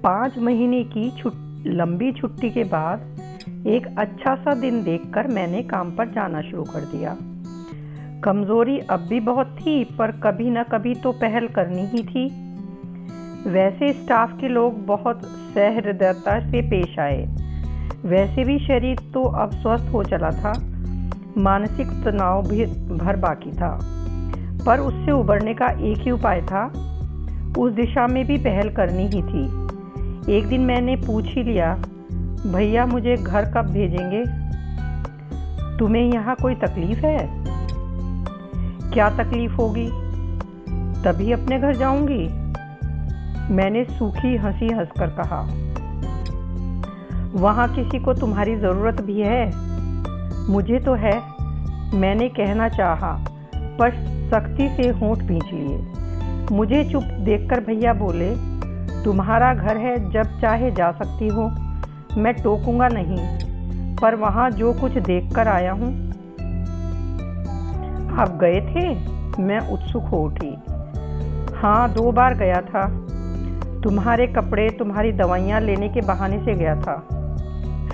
5 महीने की लंबी छुट्टी के बाद एक अच्छा सा दिन देखकर मैंने काम पर जाना शुरू कर दिया। कमज़ोरी अब भी बहुत थी, पर कभी न कभी तो पहल करनी ही थी। वैसे स्टाफ के लोग बहुत सहृदयता से पेश आए। वैसे भी शरीर तो अब स्वस्थ हो चला था, मानसिक तनाव भी भर बाकी था, पर उससे उबरने का एक ही उपाय था, उस दिशा में भी पहल करनी ही थी। एक दिन मैंने पूछ ही लिया, भैया मुझे घर कब भेजेंगे? तुम्हें यहाँ कोई तकलीफ है? क्या तकलीफ होगी? तभी अपने घर जाऊंगी, मैंने सूखी हंसी हंसकर कहा। वहाँ किसी को तुम्हारी ज़रूरत भी है? मुझे तो है, मैंने कहना चाहा, पर सख्ती से होंठ भींच लिए। मुझे चुप देखकर भैया बोले, तुम्हारा घर है, जब चाहे जा सकती हो, मैं टोकूंगा नहीं, पर वहाँ जो कुछ देखकर आया हूँ। आप गए थे? मैं उत्सुक हो उठी। हाँ, 2 बार गया था। तुम्हारे कपड़े, तुम्हारी दवाइयाँ लेने के बहाने से गया था।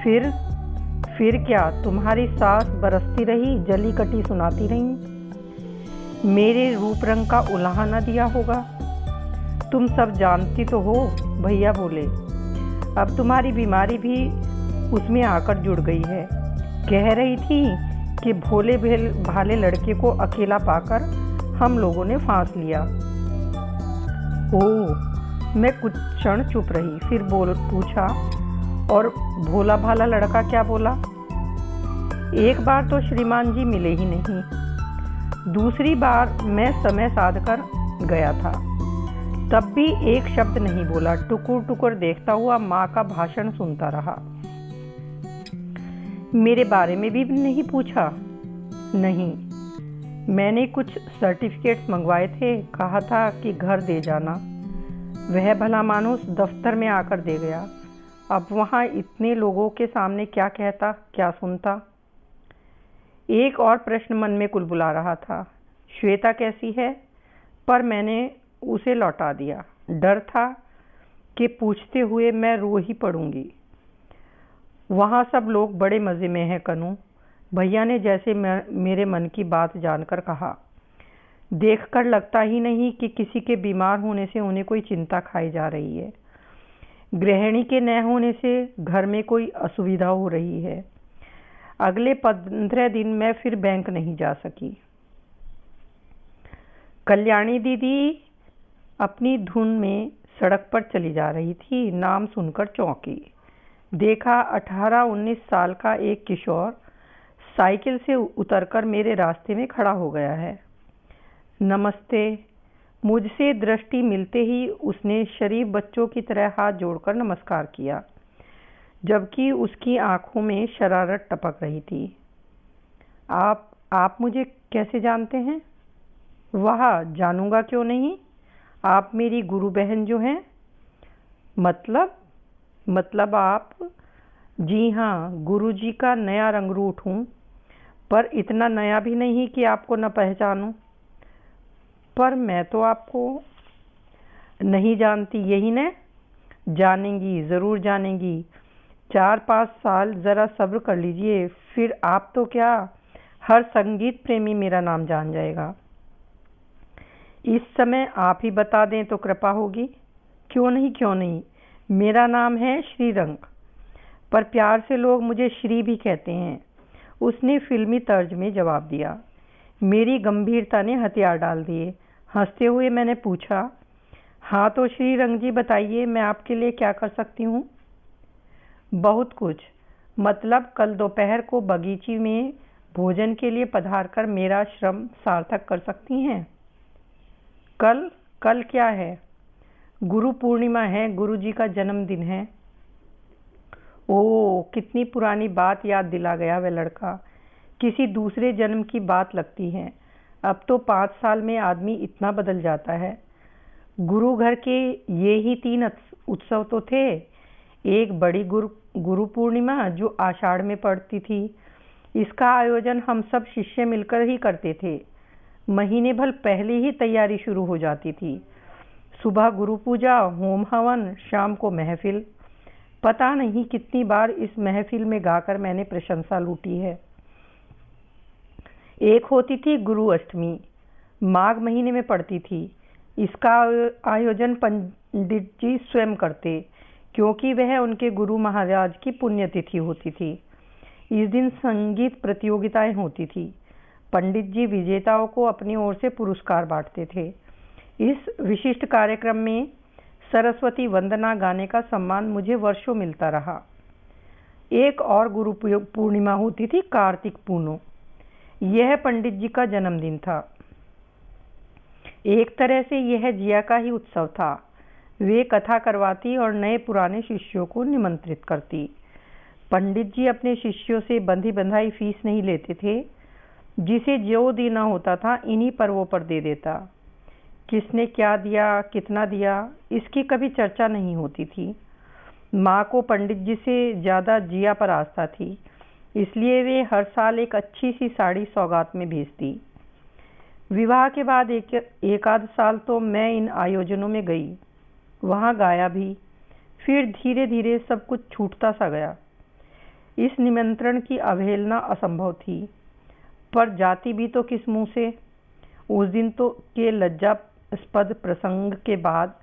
फिर क्या? तुम्हारी सास बरसती रही, जली कटी सुनाती रही, मेरे रूप रंग का उल्हा न दिया होगा। तुम सब जानती तो हो, भैया बोले। अब तुम्हारी बीमारी भी उसमें आकर जुड़ गई है। कह रही थी कि भोले भाले लड़के को अकेला पाकर हम लोगों ने फांस लिया। ओह, मैं कुछ क्षण चुप रही, फिर पूछा, और भोला भाला लड़का क्या बोला? एक बार तो श्रीमान जी मिले ही नहीं, दूसरी बार मैं समय साध कर गया था, तब भी एक शब्द नहीं बोला। टुकुर टुकुर देखता हुआ माँ का भाषण सुनता रहा। मेरे बारे में भी नहीं पूछा? नहीं, मैंने कुछ सर्टिफिकेट्स मंगवाए थे, कहा था कि घर दे जाना। वह भला मानुस दफ्तर में आकर दे गया। अब वहाँ इतने लोगों के सामने क्या कहता, क्या सुनता? एक और प्रश्न मन में कुलबुला रहा था, श्वेता कैसी है? पर मैंने उसे लौटा दिया। डर था कि पूछते हुए मैं रो ही पड़ूंगी। वहाँ सब लोग बड़े मज़े में हैं कनू, भैया ने जैसे मेरे मन की बात जानकर कहा। देखकर लगता ही नहीं कि किसी के बीमार होने से उन्हें कोई चिंता खाई जा रही है, गृहिणी के न होने से घर में कोई असुविधा हो रही है। अगले 15 दिन मैं फिर बैंक नहीं जा सकी। कल्याणी दीदी अपनी धुन में सड़क पर चली जा रही थी। नाम सुनकर चौंकी। देखा 18-19 साल का एक किशोर साइकिल से उतरकर मेरे रास्ते में खड़ा हो गया है। नमस्ते। मुझसे दृष्टि मिलते ही उसने शरीफ बच्चों की तरह हाथ जोड़कर नमस्कार किया, जबकि उसकी आंखों में शरारत टपक रही थी। आप मुझे कैसे जानते हैं? वाह, जानूंगा क्यों नहीं, आप मेरी गुरु बहन जो हैं। मतलब आप? जी हाँ, गुरुजी का नया रंगरूट हूँ, पर इतना नया भी नहीं कि आपको न पहचानूं। पर मैं तो आपको नहीं जानती, यही न? जानेंगी, ज़रूर जानेंगी। 4-5 साल ज़रा सब्र कर लीजिए, फिर आप तो क्या, हर संगीत प्रेमी मेरा नाम जान जाएगा। इस समय आप ही बता दें तो कृपा होगी। क्यों नहीं, मेरा नाम है श्रीरंग, पर प्यार से लोग मुझे श्री भी कहते हैं, उसने फिल्मी तर्ज में जवाब दिया। मेरी गंभीरता ने हथियार डाल दिए। हंसते हुए मैंने पूछा, हाँ तो श्रीरंग जी बताइए, मैं आपके लिए क्या कर सकती हूँ? बहुत कुछ। मतलब कल दोपहर को बगीचे में भोजन के लिए पधारकर मेरा श्रम सार्थक कर सकती हैं। कल क्या है? गुरु पूर्णिमा है, गुरुजी का जन्मदिन है। ओह, कितनी पुरानी बात याद दिला गया वह लड़का। किसी दूसरे जन्म की बात लगती है। अब तो 5 साल में आदमी इतना बदल जाता है। गुरु घर के ये ही 3 उत्सव तो थे। एक बड़ी गुरु पूर्णिमा जो आषाढ़ में पड़ती थी, इसका आयोजन हम सब शिष्य मिलकर ही करते थे। महीने भर पहले ही तैयारी शुरू हो जाती थी। सुबह गुरु पूजा, होम हवन, शाम को महफिल। पता नहीं कितनी बार इस महफिल में गाकर मैंने प्रशंसा लूटी है। एक होती थी गुरु अष्टमी, माघ महीने में पड़ती थी। इसका आयोजन पंडित जी स्वयं करते, क्योंकि वह उनके गुरु महाराज की पुण्यतिथि होती थी। इस दिन संगीत प्रतियोगिताएं होती थी। पंडित जी विजेताओं को अपनी ओर से पुरस्कार बांटते थे। इस विशिष्ट कार्यक्रम में सरस्वती वंदना गाने का सम्मान मुझे वर्षों मिलता रहा। एक और गुरु पूर्णिमा होती थी, कार्तिक पूर्णो। यह पंडित जी का जन्मदिन था। एक तरह से यह जिया का ही उत्सव था। वे कथा करवाती और नए पुराने शिष्यों को निमंत्रित करती। पंडित जी अपने शिष्यों से बंधी बंधाई फीस नहीं लेते थे। जिसे जो देना होता था इन्हीं पर्वों पर दे देता। किसने क्या दिया, कितना दिया, इसकी कभी चर्चा नहीं होती थी। माँ को पंडित जी से ज़्यादा जिया पर आस्था थी, इसलिए वे हर साल एक अच्छी सी साड़ी सौगात में भेजती। विवाह के बाद एक आध साल तो मैं इन आयोजनों में गई, वहाँ गाया भी। फिर धीरे धीरे सब कुछ छूटता सा गया। इस निमंत्रण की अवहेलना असंभव थी, पर जाती भी तो किस मुंह से। उस दिन तो के लज्जास्पद प्रसंग के बाद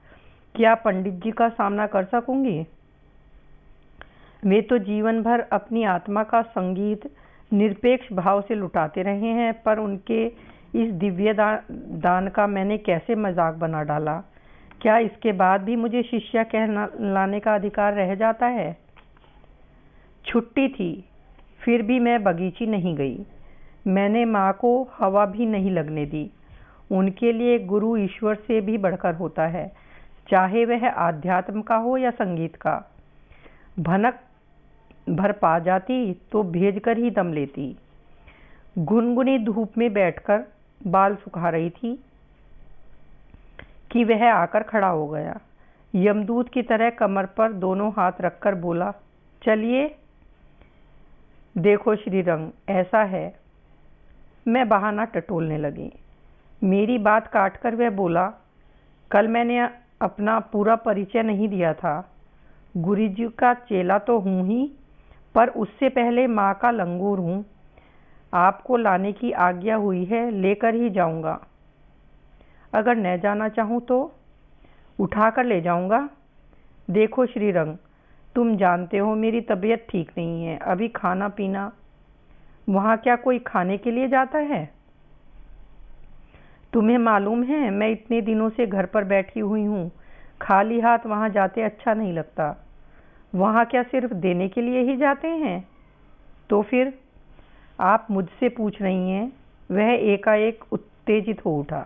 क्या पंडित जी का सामना कर सकूंगी? वे तो जीवन भर अपनी आत्मा का संगीत निरपेक्ष भाव से लुटाते रहे हैं, पर उनके इस दिव्य दान का मैंने कैसे मजाक बना डाला। क्या इसके बाद भी मुझे शिष्या कहलाने का अधिकार रह जाता है? छुट्टी थी, फिर भी मैं बगीची नहीं गई। मैंने माँ को हवा भी नहीं लगने दी। उनके लिए गुरु ईश्वर से भी बढ़कर होता है, चाहे वह आध्यात्म का हो या संगीत का। भनक भर पा जाती तो भेज कर ही दम लेती। गुनगुनी धूप में बैठकर बाल सुखा रही थी कि वह आकर खड़ा हो गया। यमदूत की तरह कमर पर दोनों हाथ रखकर बोला, चलिए देखो श्रीरंग, ऐसा है। मैं बहाना टटोलने लगी। मेरी बात काटकर वह बोला, कल मैंने अपना पूरा परिचय नहीं दिया था। गुरु जी का चेला तो हूँ ही, पर उससे पहले माँ का लंगूर हूँ। आपको लाने की आज्ञा हुई है, लेकर ही जाऊँगा। अगर न जाना चाहूँ तो उठा कर ले जाऊँगा। देखो श्रीरंग, तुम जानते हो मेरी तबीयत ठीक नहीं है, अभी खाना पीना। वहाँ क्या कोई खाने के लिए जाता है? तुम्हें मालूम है मैं इतने दिनों से घर पर बैठी हुई हूँ, खाली हाथ वहाँ जाते अच्छा नहीं लगता। वहाँ क्या सिर्फ देने के लिए ही जाते हैं? तो फिर आप मुझसे पूछ रही हैं। वह एकाएक उत्तेजित हो उठा।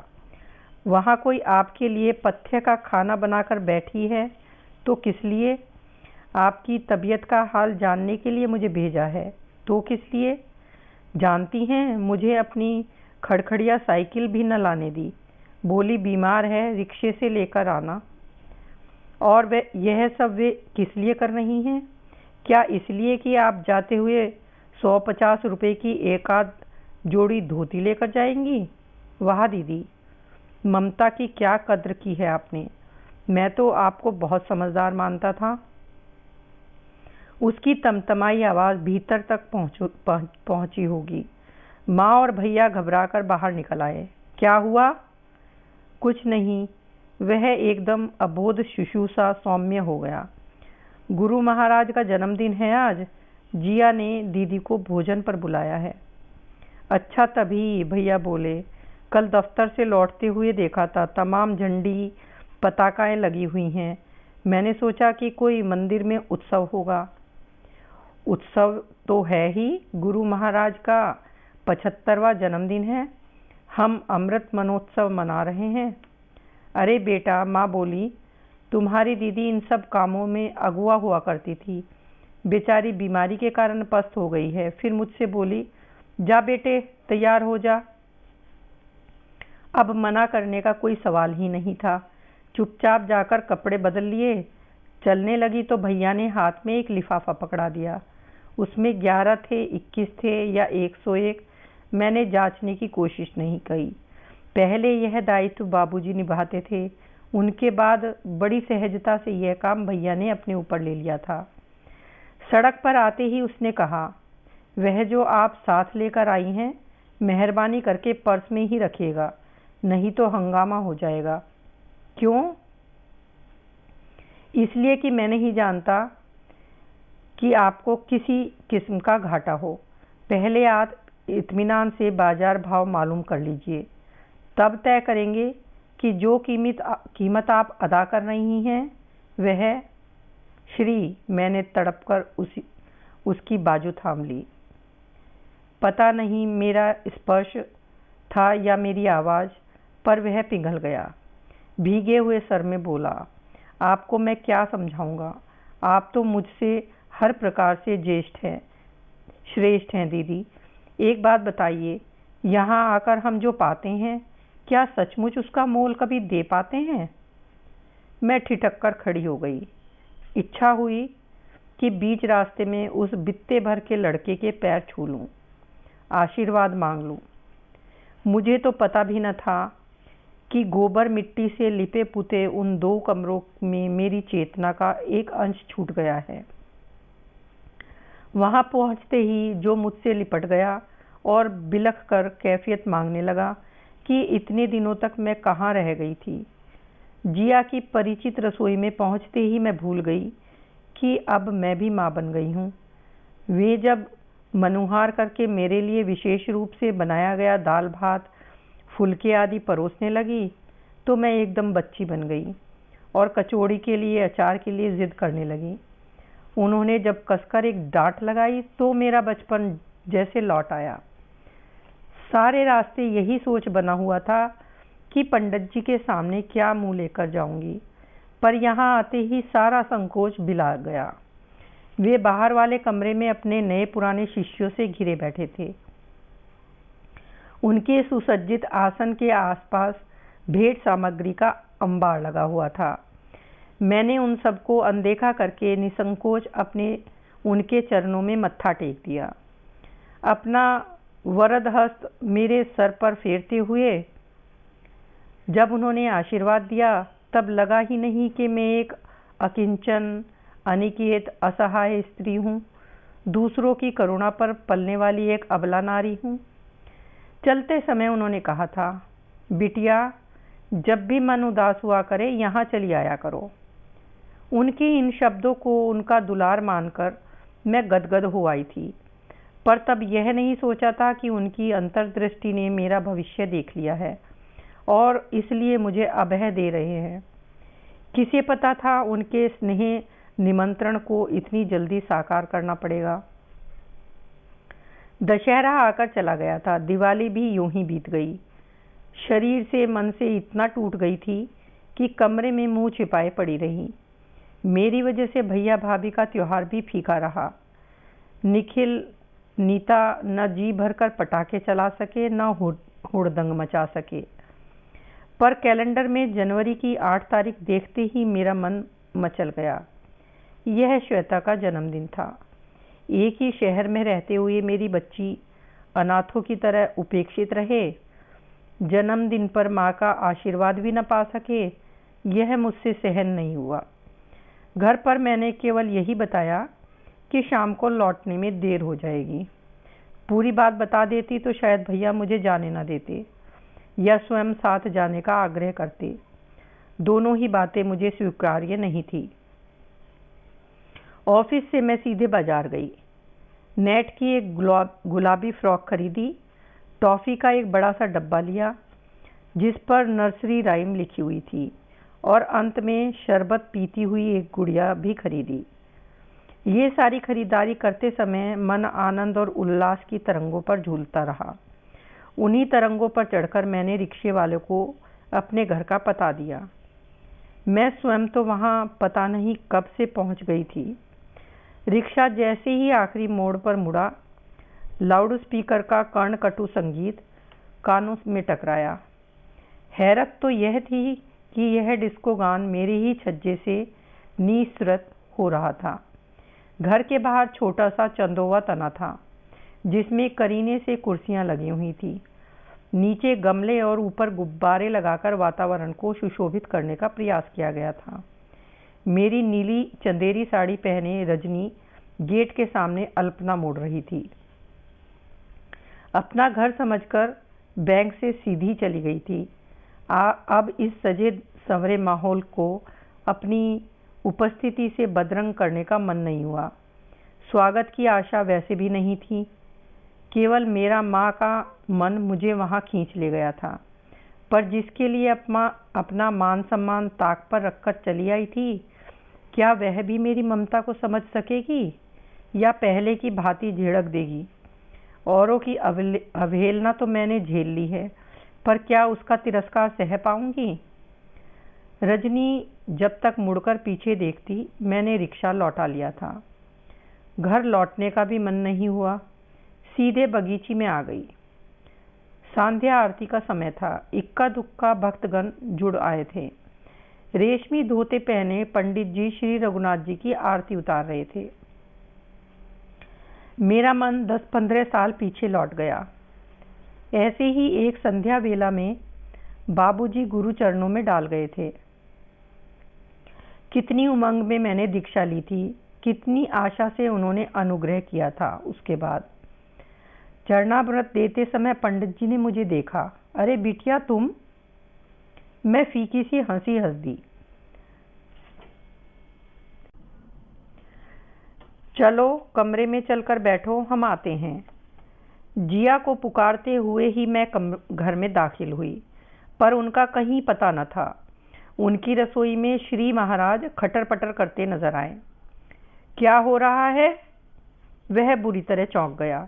वहाँ कोई आपके लिए पथ्य का खाना बनाकर बैठी है तो किस लिए? आपकी तबीयत का हाल जानने के लिए मुझे भेजा है। तो किस लिए? जानती हैं, मुझे अपनी खड़खड़िया साइकिल भी न लाने दी। बोली बीमार है, रिक्शे से लेकर आना। और वे यह सब वे किस लिए कर रही हैं? क्या इसलिए कि आप जाते हुए 150 रुपये की एक आध जोड़ी धोती लेकर जाएंगी? वाह दीदी, ममता की क्या कद्र की है आपने। मैं तो आपको बहुत समझदार मानता था। उसकी तमतमाई आवाज़ भीतर तक पहुंची होगी। माँ और भैया घबराकर बाहर निकल आए। क्या हुआ? कुछ नहीं। वह एकदम अबोध शिशु सा सौम्य हो गया। गुरु महाराज का जन्मदिन है आज, जिया ने दीदी को भोजन पर बुलाया है। अच्छा, तभी भैया बोले, कल दफ्तर से लौटते हुए देखा था, तमाम झंडी पताकाएं लगी हुई हैं। मैंने सोचा कि कोई मंदिर में उत्सव होगा। उत्सव तो है ही, गुरु महाराज का 75वां जन्मदिन है। हम अमृत मनोत्सव मना रहे हैं। अरे बेटा, माँ बोली, तुम्हारी दीदी इन सब कामों में अगुआ हुआ करती थी। बेचारी बीमारी के कारण पस्त हो गई है। फिर मुझसे बोली, जा बेटे तैयार हो जा। अब मना करने का कोई सवाल ही नहीं था। चुपचाप जाकर कपड़े बदल लिए। चलने लगी तो भैया ने हाथ में एक लिफाफा पकड़ा दिया। उसमें 11 थे, 21 थे या 101, मैंने जांचने की कोशिश नहीं की। पहले यह दायित्व बाबूजी निभाते थे, उनके बाद बड़ी सहजता से यह काम भैया ने अपने ऊपर ले लिया था। सड़क पर आते ही उसने कहा, वह जो आप साथ लेकर आई हैं, मेहरबानी करके पर्स में ही रखिएगा, नहीं तो हंगामा हो जाएगा। क्यों? इसलिए कि मैं नहीं जानता कि आपको किसी किस्म का घाटा हो। पहले आप इत्मीनान से बाजार भाव मालूम कर लीजिए, तब तय करेंगे कि जो कीमत आप अदा कर रही हैं वह। श्री, मैंने तड़प कर उसकी बाजू थाम ली। पता नहीं मेरा स्पर्श था या मेरी आवाज़, पर वह पिघल गया। भीगे हुए सर में बोला, आपको मैं क्या समझाऊंगा? आप तो मुझसे हर प्रकार से श्रेष्ठ हैं दीदी। एक बात बताइए, यहाँ आकर हम जो पाते हैं, क्या सचमुच उसका मोल कभी दे पाते हैं? मैं ठिठक कर खड़ी हो गई। इच्छा हुई कि बीच रास्ते में उस बित्ते भर के लड़के के पैर छू लूं, आशीर्वाद मांग लूं। मुझे तो पता भी न था कि गोबर मिट्टी से लिपे पुते उन 2 कमरों में मेरी चेतना का एक अंश छूट गया है। वहां पहुंचते ही जो मुझसे लिपट गया और बिलख कर कैफियत मांगने लगा कि इतने दिनों तक मैं कहाँ रह गई थी। जिया की परिचित रसोई में पहुंचते ही मैं भूल गई कि अब मैं भी माँ बन गई हूँ। वे जब मनुहार करके मेरे लिए विशेष रूप से बनाया गया दाल भात, फुलके आदि परोसने लगी, तो मैं एकदम बच्ची बन गई और कचौड़ी के लिए, अचार के लिए जिद करने लगी। उन्होंने जब कसकर एक डांट लगाई तो मेरा बचपन जैसे लौट आया। सारे रास्ते यही सोच बना हुआ था कि पंडित जी के सामने क्या मुंह लेकर जाऊंगी, पर यहाँ आते ही सारा संकोच बिला गया। वे बाहर वाले कमरे में अपने नए पुराने शिष्यों से घिरे बैठे थे। उनके सुसज्जित आसन के आसपास भेंट सामग्री का अंबार लगा हुआ था। मैंने उन सबको अनदेखा करके निसंकोच उनके चरणों में मत्था टेक दिया। अपना वरद हस्त मेरे सर पर फेरते हुए जब उन्होंने आशीर्वाद दिया, तब लगा ही नहीं कि मैं एक अकिंचन, अनिकेत, असहाय स्त्री हूँ, दूसरों की करुणा पर पलने वाली एक अबला नारी हूँ। चलते समय उन्होंने कहा था, बिटिया, जब भी मन उदास हुआ करे यहाँ चली आया करो। उनके इन शब्दों को उनका दुलार मानकर मैं गदगद हो आई थी, पर तब यह नहीं सोचा था कि उनकी अंतर्दृष्टि ने मेरा भविष्य देख लिया है और इसलिए मुझे अभय दे रहे हैं। किसे पता था उनके स्नेह निमंत्रण को इतनी जल्दी साकार करना पड़ेगा। दशहरा आकर चला गया था, दिवाली भी यूं ही बीत गई। शरीर से मन से इतना टूट गई थी कि कमरे में मुंह छिपाए पड़ी रही। मेरी वजह से भैया भाभी का त्योहार भी फीका रहा। निखिल नीता न जी भरकर पटाखे चला सके, न हुड़दंग मचा सके। पर कैलेंडर में जनवरी की 8 तारीख देखते ही मेरा मन मचल गया। यह श्वेता का जन्मदिन था। एक ही शहर में रहते हुए मेरी बच्ची अनाथों की तरह उपेक्षित रहे, जन्मदिन पर माँ का आशीर्वाद भी न पा सके, यह मुझसे सहन नहीं हुआ। घर पर मैंने केवल यही बताया कि शाम को लौटने में देर हो जाएगी। पूरी बात बता देती तो शायद भैया मुझे जाने न देते या स्वयं साथ जाने का आग्रह करते। दोनों ही बातें मुझे स्वीकार्य नहीं थी। ऑफिस से मैं सीधे बाजार गई। नेट की एक गुलाबी फ्रॉक खरीदी, टॉफ़ी का एक बड़ा सा डब्बा लिया जिस पर नर्सरी राइम लिखी हुई थी, और अंत में शरबत पीती हुई एक गुड़िया भी खरीदी। ये सारी खरीदारी करते समय मन आनंद और उल्लास की तरंगों पर झूलता रहा। उन्हीं तरंगों पर चढ़कर मैंने रिक्शे वाले को अपने घर का पता दिया। मैं स्वयं तो वहाँ पता नहीं कब से पहुँच गई थी। रिक्शा जैसे ही आखिरी मोड़ पर मुड़ा, लाउड स्पीकर का कर्णकटु संगीत कानों में टकराया। हैरत तो यह थी कि यह डिस्को गान मेरे ही छज्जे से निस्सृत हो रहा था। घर के बाहर छोटा सा चंदोवा तना था जिसमें करीने से कुर्सियां लगी हुई थी। नीचे गमले और ऊपर गुब्बारे लगाकर वातावरण को सुशोभित करने का प्रयास किया गया था। मेरी नीली चंदेरी साड़ी पहने रजनी गेट के सामने अल्पना मोड़ रही थी। अपना घर समझकर बैंक से सीधी चली गई थी। अब इस सजे संवरे माहौल को अपनी उपस्थिति से बदरंग करने का मन नहीं हुआ। स्वागत की आशा वैसे भी नहीं थी, केवल मेरा माँ का मन मुझे वहाँ खींच ले गया था। पर जिसके लिए अपना मान सम्मान ताक पर रखकर चली आई थी, क्या वह भी मेरी ममता को समझ सकेगी या पहले की भांति झिड़क देगी? औरों की अवहेलना तो मैंने झेल ली है, पर क्या उसका तिरस्कार सह पाऊंगी? रजनी जब तक मुड़कर पीछे देखती, मैंने रिक्शा लौटा लिया था। घर लौटने का भी मन नहीं हुआ, सीधे बगीची में आ गई। संध्या आरती का समय था। इक्का दुक्का भक्तगण जुड़ आए थे। रेशमी धोते पहने पंडित जी श्री रघुनाथ जी की आरती उतार रहे थे। मेरा मन 10-15 साल पीछे लौट गया। ऐसे ही एक संध्या वेला में बाबूजी गुरु चरणों में डाल गए थे। कितनी उमंग में मैंने दीक्षा ली थी, कितनी आशा से उन्होंने अनुग्रह किया था। उसके बाद चरणामृत देते समय पंडित जी ने मुझे देखा। अरे बिटिया तुम? मैं फीकी सी हंसी हंस दी। चलो कमरे में चलकर बैठो, हम आते हैं। जिया को पुकारते हुए ही मैं घर में दाखिल हुई, पर उनका कहीं पता न था। उनकी रसोई में श्री महाराज खटर पटर करते नजर आए। क्या हो रहा है? वह बुरी तरह चौंक गया,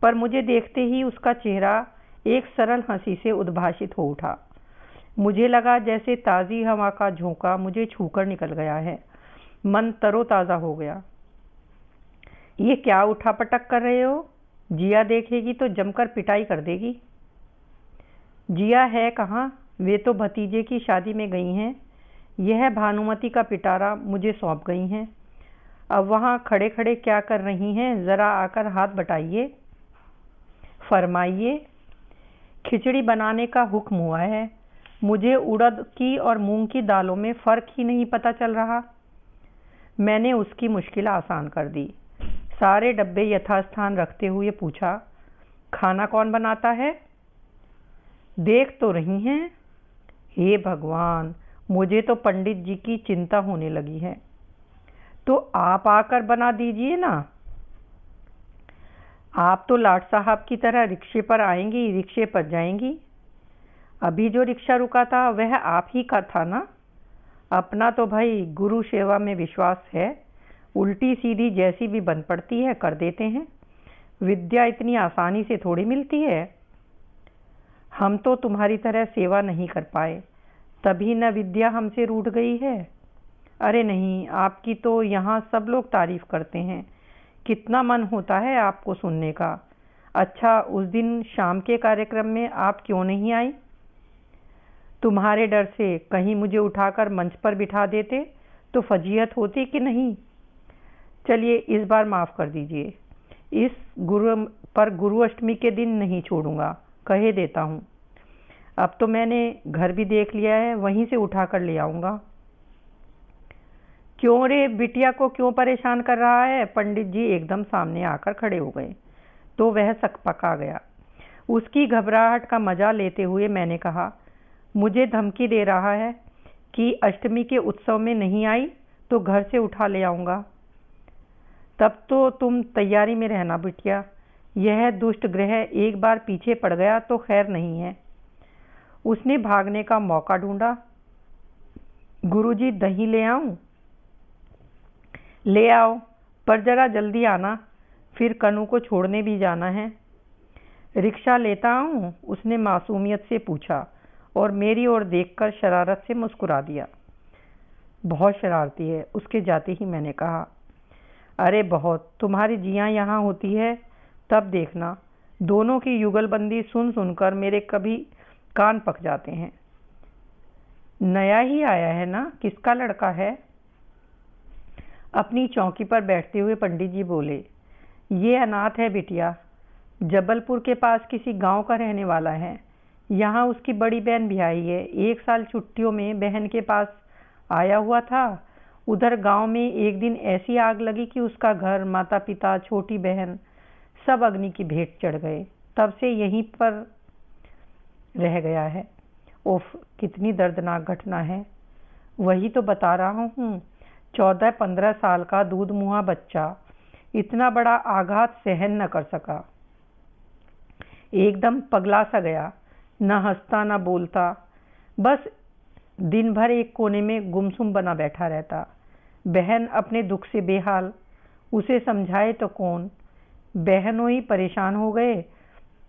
पर मुझे देखते ही उसका चेहरा एक सरल हंसी से उद्भासित हो उठा। मुझे लगा जैसे ताज़ी हवा का झोंका मुझे छूकर निकल गया है। मन तरोताज़ा हो गया। ये क्या उठापटक कर रहे हो? जिया देखेगी तो जमकर पिटाई कर देगी। जिया है कहाँ? वे तो भतीजे की शादी में गई हैं। यह भानुमति का पिटारा मुझे सौंप गई हैं। अब वहाँ खड़े खड़े क्या कर रही हैं? ज़रा आकर हाथ बटाइए। फरमाइए। खिचड़ी बनाने का हुक्म हुआ है। मुझे उड़द की और मूंग की दालों में फ़र्क ही नहीं पता चल रहा। मैंने उसकी मुश्किल आसान कर दी। सारे डब्बे यथास्थान रखते हुए पूछा, खाना कौन बनाता है? देख तो रही हैं। हे भगवान, मुझे तो पंडित जी की चिंता होने लगी है। तो आप आकर बना दीजिए ना। आप तो लाट साहब की तरह रिक्शे पर आएंगी, रिक्शे पर जाएंगी। अभी जो रिक्शा रुका था वह आप ही का था ना? अपना तो भाई गुरु सेवा में विश्वास है। उल्टी सीधी जैसी भी बन पड़ती है कर देते हैं। विद्या इतनी आसानी से थोड़ी मिलती है। हम तो तुम्हारी तरह सेवा नहीं कर पाए, तभी न विद्या हमसे रूठ गई है। अरे नहीं, आपकी तो यहाँ सब लोग तारीफ करते हैं। कितना मन होता है आपको सुनने का। अच्छा, उस दिन शाम के कार्यक्रम में आप क्यों नहीं आई? तुम्हारे डर से कहीं मुझे उठाकर मंच पर बिठा देते तो फजीहत होती कि नहीं। चलिए इस बार माफ़ कर दीजिए। इस गुरु अष्टमी के दिन नहीं छोड़ूंगा, कहे देता हूँ। अब तो मैंने घर भी देख लिया है, वहीं से उठा कर ले आऊँगा। क्यों रे, बिटिया को क्यों परेशान कर रहा है? पंडित जी एकदम सामने आकर खड़े हो गए तो वह सकपका गया। उसकी घबराहट का मजा लेते हुए मैंने कहा, मुझे धमकी दे रहा है कि अष्टमी के उत्सव में नहीं आई तो घर से उठा ले आऊँगा। तब तो तुम तैयारी में रहना बिटिया। यह दुष्ट ग्रह एक बार पीछे पड़ गया तो खैर नहीं है। उसने भागने का मौका ढूंढा। गुरुजी दही ले आऊं? ले आओ, पर जरा जल्दी आना, फिर कनू को छोड़ने भी जाना है। रिक्शा लेता आऊं? उसने मासूमियत से पूछा और मेरी ओर देखकर शरारत से मुस्कुरा दिया। बहुत शरारती है, उसके जाते ही मैंने कहा। अरे बहुत, तुम्हारी जियाँ यहाँ होती है तब देखना। दोनों की युगलबंदी सुन सुनकर मेरे कभी कान पक जाते हैं। नया ही आया है ना? किसका लड़का है? अपनी चौकी पर बैठते हुए पंडित जी बोले, ये अनाथ है बिटिया, जबलपुर के पास किसी गांव का रहने वाला है। यहाँ उसकी बड़ी बहन भी आई है। 1 साल छुट्टियों में बहन के पास आया हुआ था। उधर गांव में एक दिन ऐसी आग लगी कि उसका घर, माता पिता, छोटी बहन सब अग्नि की भेंट चढ़ गए। तब से यहीं पर रह गया है। उफ, कितनी दर्दनाक घटना है। वही तो बता रहा हूँ, 14-15 साल का दूध मुहा बच्चा इतना बड़ा आघात सहन न कर सका। एकदम पगला सा गया, न हंसता न बोलता, बस दिन भर एक कोने में गुमसुम बना बैठा रहता। बहन अपने दुख से बेहाल, उसे समझाए तो कौन। बहनों ही परेशान हो गए।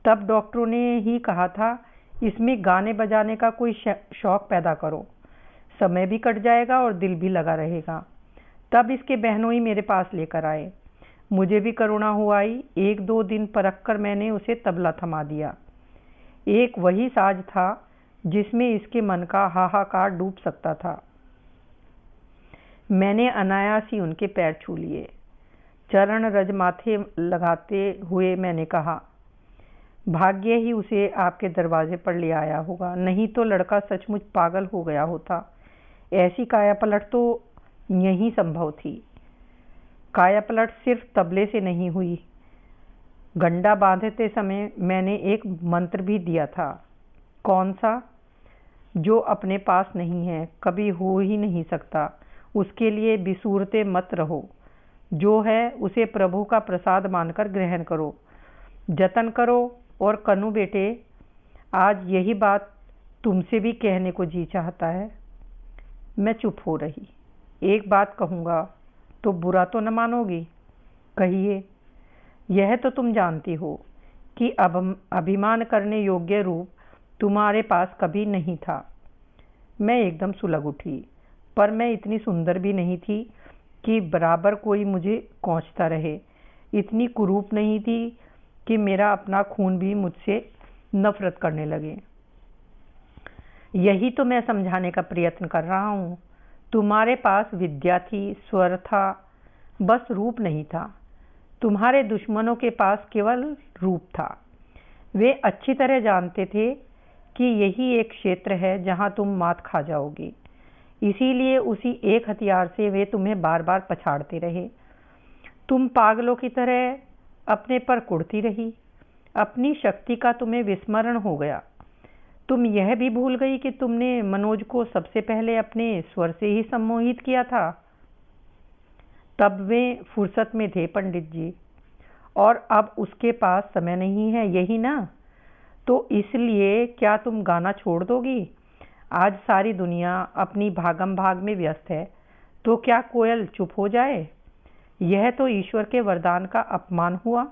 तब डॉक्टरों ने ही कहा था, इसमें गाने बजाने का कोई शौक पैदा करो, समय भी कट जाएगा और दिल भी लगा रहेगा। तब इसके बहनों ही मेरे पास लेकर आए। मुझे भी करुणा हो आई। 1-2 दिन परख कर मैंने उसे तबला थमा दिया। एक वही साज था जिसमें इसके मन का हाहाकार डूब सकता था। मैंने अनायास ही उनके पैर छू लिए। चरण रज माथे लगाते हुए मैंने कहा, भाग्य ही उसे आपके दरवाजे पर ले आया होगा, नहीं तो लड़का सचमुच पागल हो गया होता। ऐसी कायापलट तो यहीं संभव थी। कायापलट सिर्फ तबले से नहीं हुई। गंडा बांधते समय मैंने एक मंत्र भी दिया था। कौन सा? जो अपने पास नहीं है, कभी हो ही नहीं सकता, उसके लिए बिसूरते मत रहो। जो है उसे प्रभु का प्रसाद मानकर ग्रहण करो, जतन करो। और कन्नू बेटे, आज यही बात तुमसे भी कहने को जी चाहता है। मैं चुप हो रही। एक बात कहूँगा तो बुरा तो न मानोगी? कहिए। यह तो तुम जानती हो कि अब अभिमान करने योग्य रूप तुम्हारे पास कभी नहीं था। मैं एकदम सुलग उठी, पर मैं इतनी सुंदर भी नहीं थी कि बराबर कोई मुझे कोंचता रहे, इतनी कुरूप नहीं थी कि मेरा अपना खून भी मुझसे नफरत करने लगे। यही तो मैं समझाने का प्रयत्न कर रहा हूँ। तुम्हारे पास विद्या थी, स्वर था, बस रूप नहीं था। तुम्हारे दुश्मनों के पास केवल रूप था। वे अच्छी तरह जानते थे कि यही एक क्षेत्र है जहाँ तुम मात खा जाओगी। इसीलिए उसी एक हथियार से वे तुम्हें बार बार पछाड़ते रहे। तुम पागलों की तरह अपने पर कुढ़ती रही। अपनी शक्ति का तुम्हें विस्मरण हो गया। तुम यह भी भूल गई कि तुमने मनोज को सबसे पहले अपने स्वर से ही सम्मोहित किया था। तब वे फुर्सत में थे पंडित जी, और अब उसके पास समय नहीं है, यही ना? तो इसलिए क्या तुम गाना छोड़ दोगी? आज सारी दुनिया अपनी भागम भाग में व्यस्त है, तो क्या कोयल चुप हो जाए? यह तो ईश्वर के वरदान का अपमान हुआ।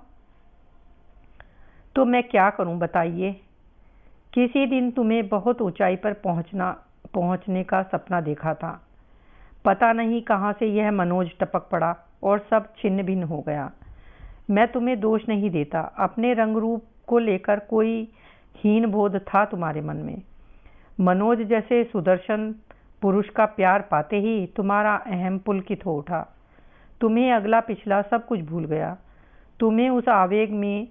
तो मैं क्या करूं बताइए? किसी दिन तुम्हें बहुत ऊंचाई पर पहुंचने का सपना देखा था। पता नहीं कहां से यह मनोज टपक पड़ा और सब छिन्न भिन्न हो गया। मैं तुम्हें दोष नहीं देता। अपने रंग रूप को लेकर कोई हीन बोध था तुम्हारे मन में। मनोज जैसे सुदर्शन पुरुष का प्यार पाते ही तुम्हारा अहम पुलकित हो उठा। तुम्हें अगला पिछला सब कुछ भूल गया। तुम्हें उस आवेग में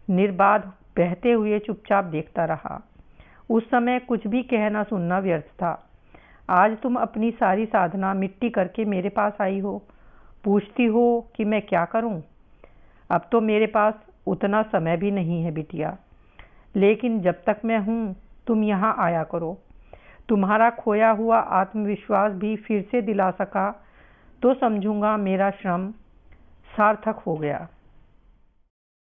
निर्बाध बहते हुए चुपचाप देखता रहा। उस समय कुछ भी कहना सुनना व्यर्थ था। आज तुम अपनी सारी साधना मिट्टी करके मेरे पास आई हो, पूछती हो कि मैं क्या करूं? अब तो मेरे पास उतना समय भी नहीं है बिटिया, लेकिन जब तक मैं हूं तुम यहाँ आया करो। तुम्हारा खोया हुआ आत्मविश्वास भी फिर से दिला सका तो समझूंगा मेरा श्रम सार्थक हो गया।